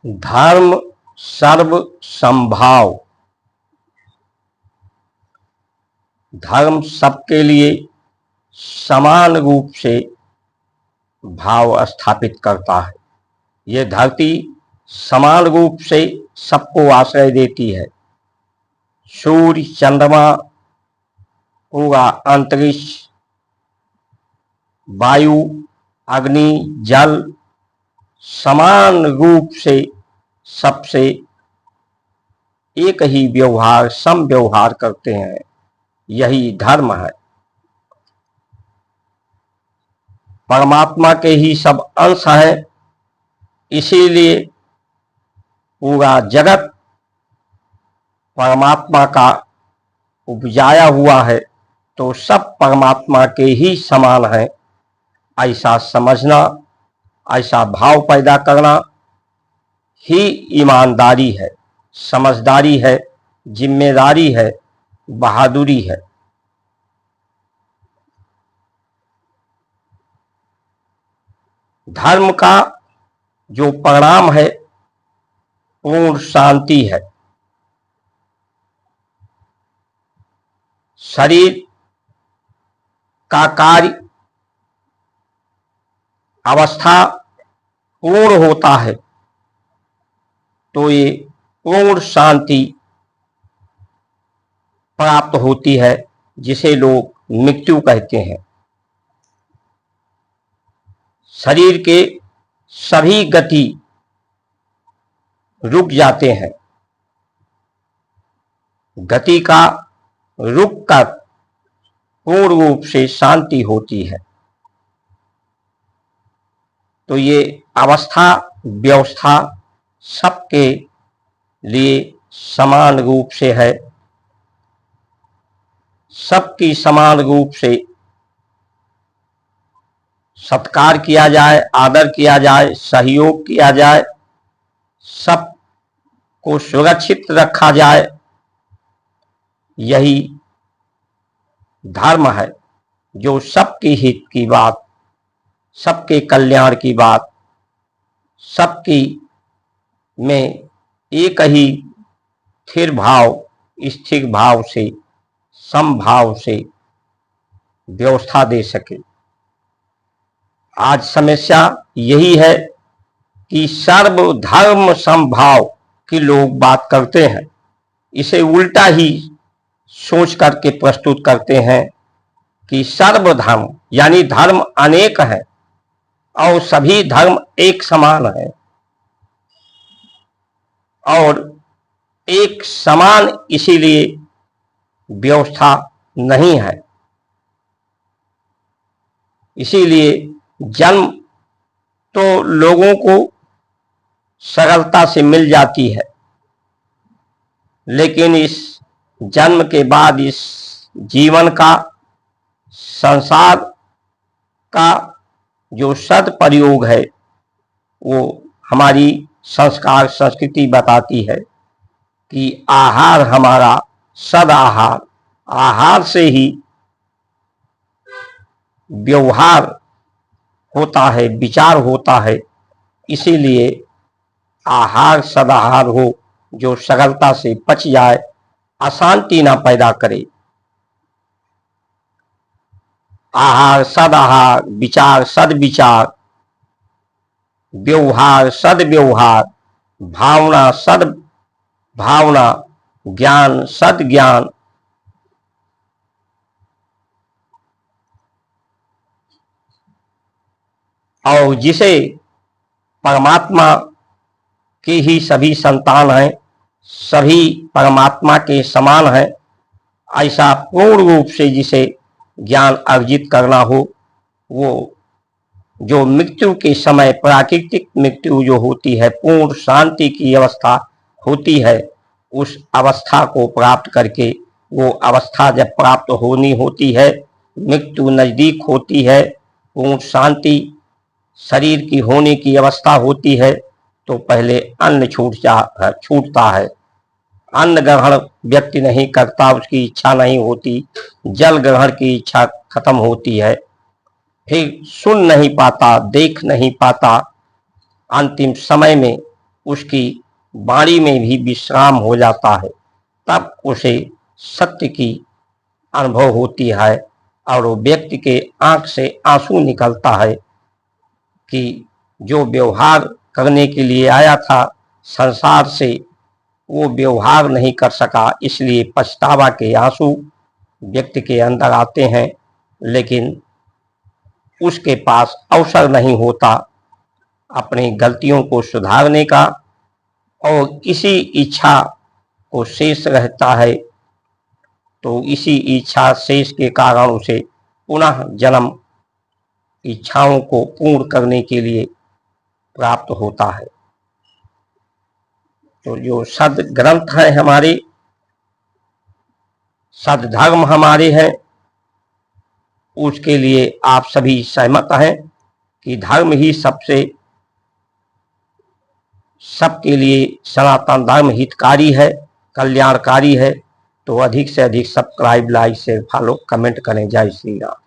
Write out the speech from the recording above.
धर्म सर्व संभाव। धर्म सबके लिए समान रूप से भाव स्थापित करता है। ये धरती समान रूप से सबको आश्रय देती है। सूर्य, चंद्रमा, पूरा अंतरिक्ष, वायु, अग्नि, जल समान रूप से सबसे एक ही व्यवहार, सम व्यवहार करते हैं। यही धर्म है। परमात्मा के ही सब अंश हैं, इसीलिए पूरा जगत परमात्मा का उपजाया हुआ है, तो सब परमात्मा के ही समान है। ऐसा समझना, ऐसा भाव पैदा करना ही ईमानदारी है, समझदारी है, जिम्मेदारी है, बहादुरी है। धर्म का जो परिणाम है पूर्ण शांति है। शरीर का कार्य अवस्था पूर्ण होता है तो ये पूर्ण शांति प्राप्त होती है, जिसे लोग मृत्यु कहते हैं। शरीर के सभी गति रुक जाते हैं। गति का रुक कर पूर्ण रूप से शांति होती है। तो ये अवस्था व्यवस्था सबके लिए समान रूप से है। सबकी समान रूप से सत्कार किया जाए, आदर किया जाए, सहयोग किया जाए, सबको सुरक्षित रखा जाए, यही धर्म है, जो सबके हित की बात, सबके कल्याण की बात, सबकी में एक ही स्थिर भाव, स्थिर भाव से, समभाव से व्यवस्था दे सके। आज समस्या यही है कि सर्वधर्म समभाव की लोग बात करते हैं, इसे उल्टा ही सोच करके प्रस्तुत करते हैं कि सर्वधर्म यानी धर्म अनेक है और सभी धर्म एक समान है, और एक समान इसीलिए व्यवस्था नहीं है। इसीलिए जन्म तो लोगों को सरलता से मिल जाती है, लेकिन इस जन्म के बाद इस जीवन का, संसार का जो सदप्रयोग है, वो हमारी संस्कार संस्कृति बताती है कि आहार हमारा सद आहार, आहार से ही व्यवहार होता है, विचार होता है। इसीलिए आहार सदाहार हो, जो सरलता से पच जाए, अशांति ना पैदा करे। आहार सदाहार, विचार सदविचार, व्यवहार सदव्यवहार, भावना सद्भावना, ज्ञान सद्ज्ञान, और जिसे परमात्मा के ही सभी संतान हैं, सभी परमात्मा के समान हैं, ऐसा पूर्ण रूप से जिसे ज्ञान अर्जित करना हो, वो जो मृत्यु के समय प्राकृतिक मृत्यु जो होती है, पूर्ण शांति की अवस्था होती है, उस अवस्था को प्राप्त करके, वो अवस्था जब प्राप्त होनी होती है, मृत्यु नजदीक होती है, पूर्ण शांति शरीर की होने की अवस्था होती है, तो पहले अन्न छूटता है। अन्न ग्रहण व्यक्ति नहीं करता, उसकी इच्छा नहीं होती, जल ग्रहण की इच्छा खत्म होती है, फिर सुन नहीं पाता, देख नहीं पाता। अंतिम समय में उसकी वाणी में भी विश्राम हो जाता है, तब उसे सत्य की अनुभव होती है और वो व्यक्ति के आंख से आंसू निकलता है कि जो व्यवहार करने के लिए आया था संसार से, वो व्यवहार नहीं कर सका, इसलिए पछतावा के आंसू व्यक्ति के अंदर आते हैं। लेकिन उसके पास अवसर नहीं होता अपनी गलतियों को सुधारने का, और इसी इच्छा को शेष रहता है। तो इसी इच्छा शेष के कारण उसे पुनः जन्म इच्छाओं को पूर्ण करने के लिए प्राप्त होता है। तो जो सद ग्रंथ है हमारे, सदधर्म हमारे हैं, उसके लिए आप सभी सहमत हैं कि धर्म ही सबके लिए सनातन धर्म हितकारी है, कल्याणकारी है। तो अधिक से अधिक subscribe, like, share, follow, comment करें। जय श्री राम।